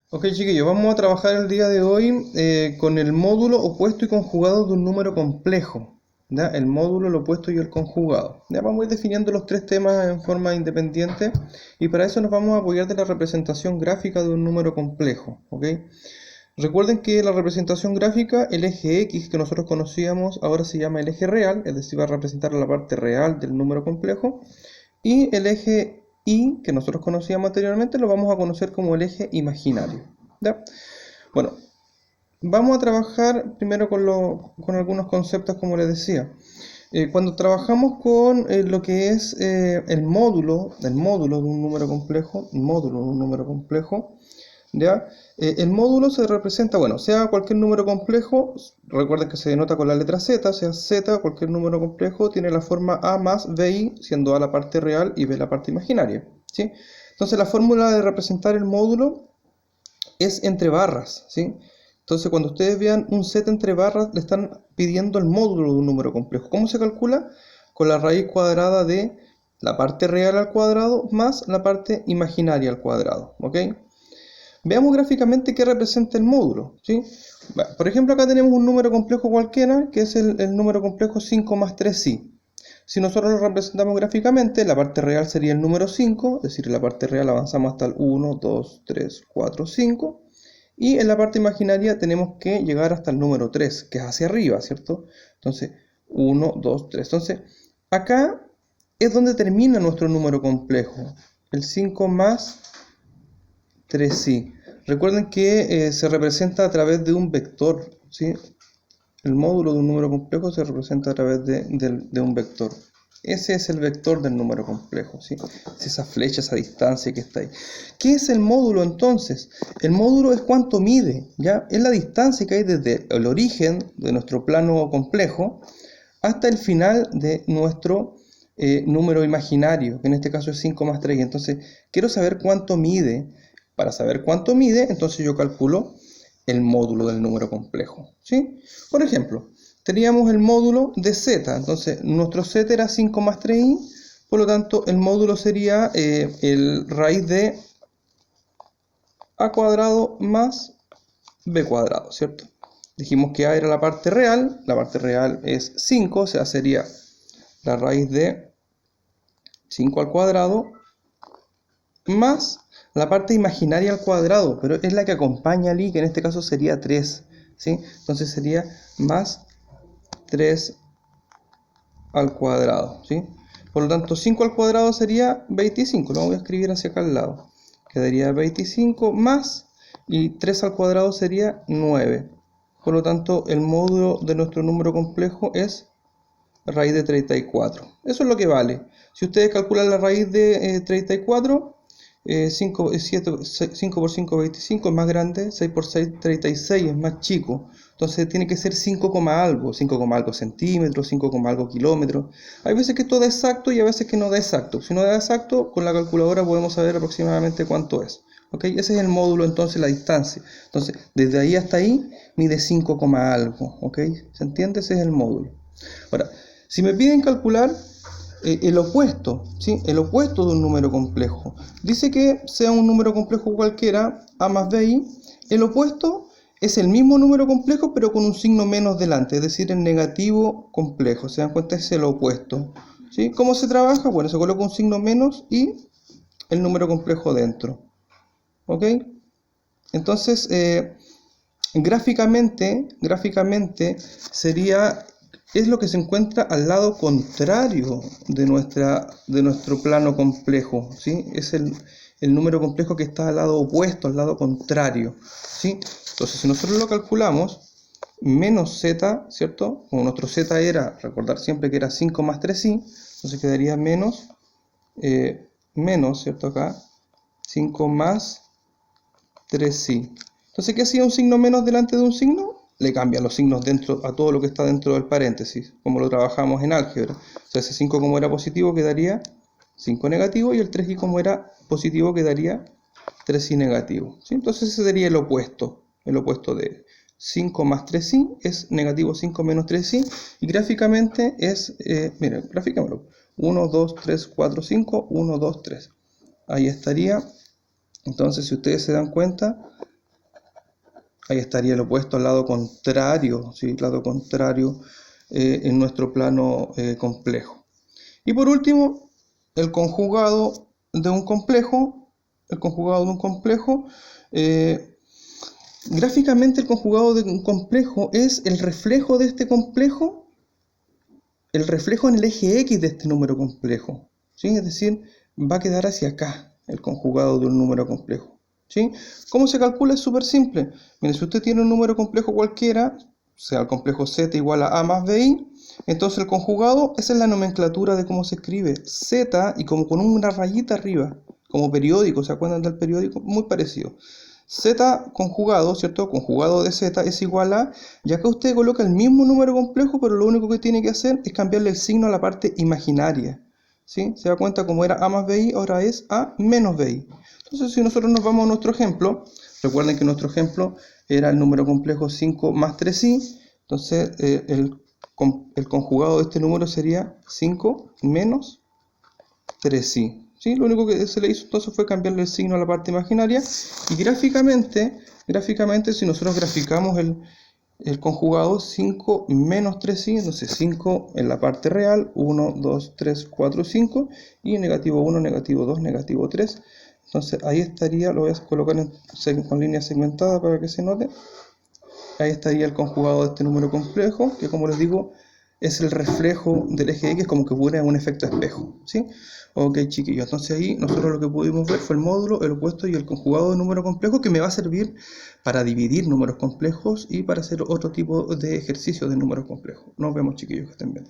Ok, chiquillos, vamos a trabajar el día de hoy con el módulo opuesto y conjugado de un número complejo. ¿Ya? El módulo, el opuesto y el conjugado. Ya vamos a ir definiendo los tres temas en forma independiente y para eso nos vamos a apoyar de la representación gráfica de un número complejo. ¿Ok? Recuerden que la representación gráfica, el eje X que nosotros conocíamos, ahora se llama el eje real, es decir, va a representar la parte real del número complejo. Y el eje Y, que nosotros conocíamos anteriormente, lo vamos a conocer como el eje imaginario. ¿Ya? Bueno, vamos a trabajar primero con algunos conceptos, como les decía. Cuando trabajamos con lo que es el módulo de un número complejo, ¿ya? El módulo se representa, bueno, sea cualquier número complejo, recuerden que se denota con la letra Z, sea Z, cualquier número complejo tiene la forma A más BI, siendo A la parte real y B la parte imaginaria, ¿sí? Entonces la fórmula de representar el módulo es entre barras, ¿sí? Entonces cuando ustedes vean un Z entre barras, le están pidiendo el módulo de un número complejo. ¿Cómo se calcula? Con la raíz cuadrada de la parte real al cuadrado más la parte imaginaria al cuadrado, ¿ok? Veamos gráficamente qué representa el módulo, ¿sí? Por ejemplo, acá tenemos un número complejo cualquiera, que es el número complejo 5 más 3i. Si nosotros lo representamos gráficamente, la parte real sería el número 5, es decir, en la parte real avanzamos hasta el 1, 2, 3, 4, 5. Y en la parte imaginaria tenemos que llegar hasta el número 3, que es hacia arriba, ¿cierto? Entonces, 1, 2, 3. Entonces, acá es donde termina nuestro número complejo, el 5 más 3i. Recuerden que se representa a través de un vector, ¿sí? El módulo de un número complejo se representa a través de un vector. Ese es el vector del número complejo, ¿sí? Es esa flecha, esa distancia que está ahí. ¿Qué es el módulo entonces? El módulo es cuánto mide, ¿ya? Es la distancia que hay desde el origen de nuestro plano complejo hasta el final de nuestro número imaginario, que en este caso es 5 más 3. Entonces, quiero saber cuánto mide. Para saber cuánto mide, entonces yo calculo el módulo del número complejo, ¿sí? Por ejemplo, teníamos el módulo de z, entonces nuestro z era 5 más 3i, por lo tanto el módulo sería el raíz de a cuadrado más b cuadrado, ¿cierto? Dijimos que a era la parte real es 5, o sea, sería la raíz de 5 al cuadrado más la parte imaginaria al cuadrado, pero es la que acompaña al i, que en este caso sería 3, ¿sí? Entonces sería más 3 al cuadrado, ¿sí? Por lo tanto, 5 al cuadrado sería 25, lo voy a escribir hacia acá al lado. Quedaría 25 más, y 3 al cuadrado sería 9. Por lo tanto, el módulo de nuestro número complejo es raíz de 34. Eso es lo que vale. Si ustedes calculan la raíz de 34, 5, 5 por 5, 25 es más grande, 6 por 6, 36 es más chico. Entonces tiene que ser 5, algo, 5, algo centímetros, 5, algo kilómetros. Hay veces que esto da exacto y a veces que no da exacto. Si no da exacto, con la calculadora podemos saber aproximadamente cuánto es. ¿Okay? Ese es el módulo, entonces la distancia. Entonces, desde ahí hasta ahí mide 5, algo. ¿Okay? ¿Se entiende? Ese es el módulo. Ahora, si me piden calcular el opuesto, ¿sí? El opuesto de un número complejo. Dice que sea un número complejo cualquiera, a más bi, el opuesto es el mismo número complejo pero con un signo menos delante, es decir, el negativo complejo. ¿Se dan cuenta? Es el opuesto, ¿sí? ¿Cómo se trabaja? Bueno, se coloca un signo menos y el número complejo dentro. ¿Ok? Entonces, gráficamente sería, es lo que se encuentra al lado contrario de nuestro plano complejo, ¿sí? Es el número complejo que está al lado opuesto, al lado contrario, ¿sí? Entonces, si nosotros lo calculamos, menos z, ¿cierto? Como nuestro z era, recordar siempre que era 5 más 3i, entonces quedaría menos, ¿cierto? Acá, 5 más 3i. Entonces, ¿qué hacía un signo menos delante de un signo? Le cambian los signos dentro a todo lo que está dentro del paréntesis, como lo trabajamos en álgebra. O sea, ese 5 como era positivo quedaría 5 negativo, y el 3i como era positivo quedaría 3i negativo, ¿sí? Entonces ese sería el opuesto de 5 más 3i es negativo 5 menos 3i, y gráficamente es, miren, graficémoslo, 1, 2, 3, 4, 5, 1, 2, 3. Ahí estaría. Entonces, si ustedes se dan cuenta, Ahí estaría el opuesto al lado contrario, ¿sí? El lado contrario en nuestro plano complejo. Y por último, el conjugado de un complejo. El conjugado de un complejo. Gráficamente el conjugado de un complejo es el reflejo de este complejo, el reflejo en el eje X de este número complejo, ¿sí? Es decir, va a quedar hacia acá el conjugado de un número complejo, ¿sí? ¿Cómo se calcula? Es súper simple. Mire, si usted tiene un número complejo cualquiera, sea el complejo z igual a más bi, entonces el conjugado, esa es la nomenclatura de cómo se escribe, z y como con una rayita arriba, como periódico, ¿se acuerdan del periódico? Muy parecido. Z conjugado, ¿cierto? Conjugado de Z es igual a, ya que usted coloca el mismo número complejo, pero lo único que tiene que hacer es cambiarle el signo a la parte imaginaria, ¿sí? Se da cuenta como era A más BI, ahora es A menos BI. Entonces, si nosotros nos vamos a nuestro ejemplo, recuerden que nuestro ejemplo era el número complejo 5 más 3i, entonces el conjugado de este número sería 5 menos 3i. ¿Sí? Lo único que se le hizo entonces fue cambiarle el signo a la parte imaginaria. Y gráficamente si nosotros graficamos el conjugado 5 menos 3i, entonces 5 en la parte real, 1, 2, 3, 4, 5, y negativo 1, negativo 2, negativo 3. Entonces ahí estaría, lo voy a colocar con línea segmentada para que se note. Ahí estaría el conjugado de este número complejo, que como les digo, es el reflejo del eje X, como que hubiera un efecto espejo, ¿sí? Ok, chiquillos, entonces ahí nosotros lo que pudimos ver fue el módulo, el opuesto y el conjugado de número complejo, que me va a servir para dividir números complejos y para hacer otro tipo de ejercicios de números complejos. Nos vemos, chiquillos, que estén bien.